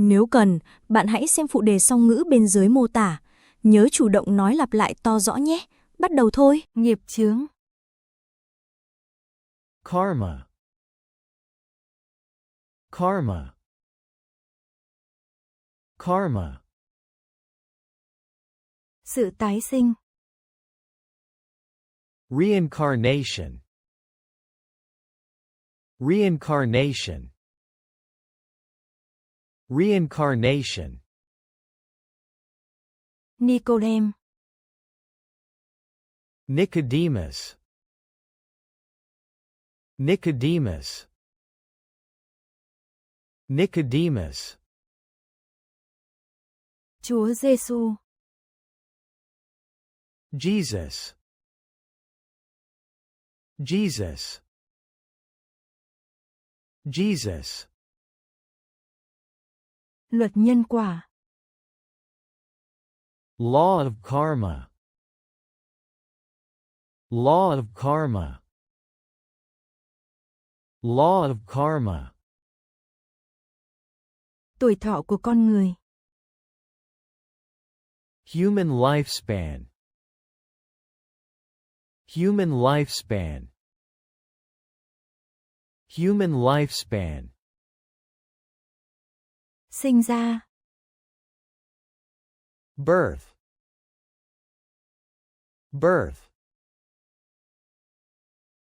Nếu cần, bạn hãy xem phụ đề song ngữ bên dưới mô tả. Nhớ chủ động nói lặp lại to rõ nhé. Bắt đầu thôi. Nghiệp chướng. Karma. Karma. Karma. Sự tái sinh. Reincarnation. Reincarnation. Reincarnation. Nicôđem. Nicodemus. Nicodemus. Nicodemus. Chúa Giêsu. Jesus. Jesus. Jesus. Luật nhân quả. Law of karma. Law of karma. Law of karma. Tuổi thọ của con người. Human lifespan. Human lifespan. Human lifespan. Sinh ra. Birth. Birth.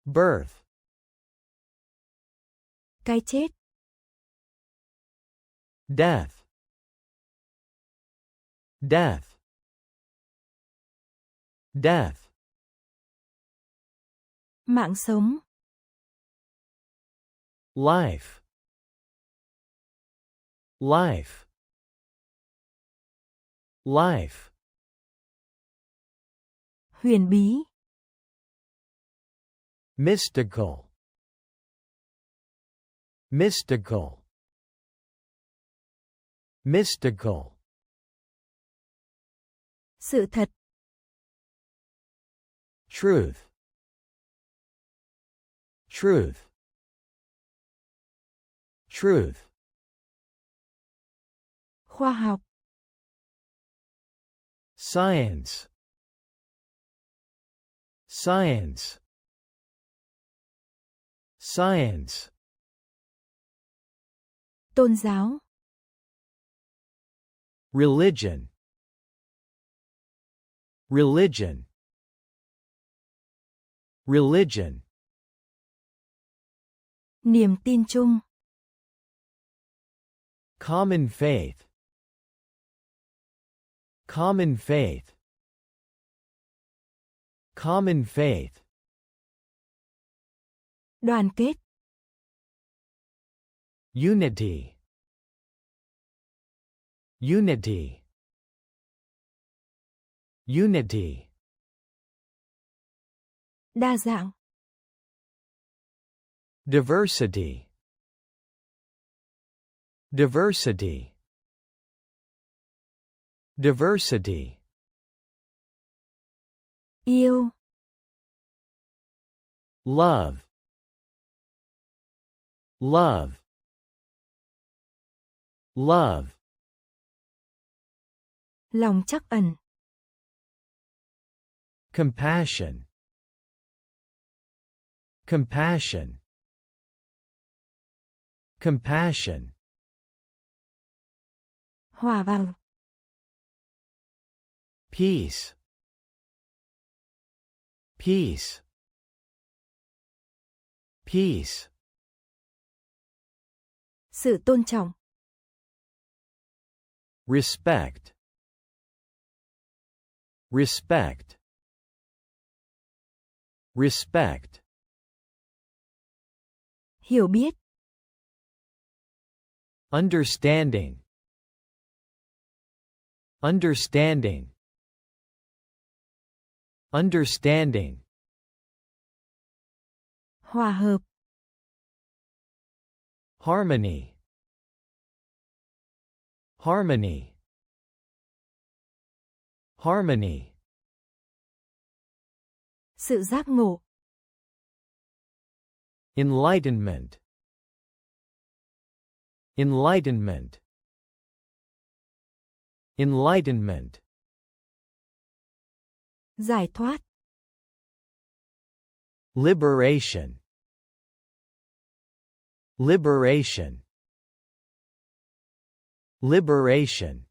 Birth. Cái chết. Death. Death. Death. Mạng sống. Life. Life. Life. Huyền bí. Mystical. Mystical. Mystical. Sự thật. Truth. Truth. Truth. Khoa học. Science. Science. Science. Tôn giáo. Religion. Religion. Religion. Niềm tin chung. Common faith. Common faith. Common faith. Đoàn kết. Unity. Unity. Unity. Đa dạng. Diversity. Diversity. Diversity. Yêu. Love. Love. Love. Lòng trắc ẩn. Compassion. Compassion. Compassion. Hòa vào. Peace. Peace. Peace. Sự tôn trọng. Respect. Respect. Respect. Hiểu biết. Understanding. Understanding. Understanding. Hòa hợp. Harmony. Harmony. Harmony. Sự giác ngộ. Enlightenment. Enlightenment. enlightenment, giải thoát, liberation, liberation, liberation,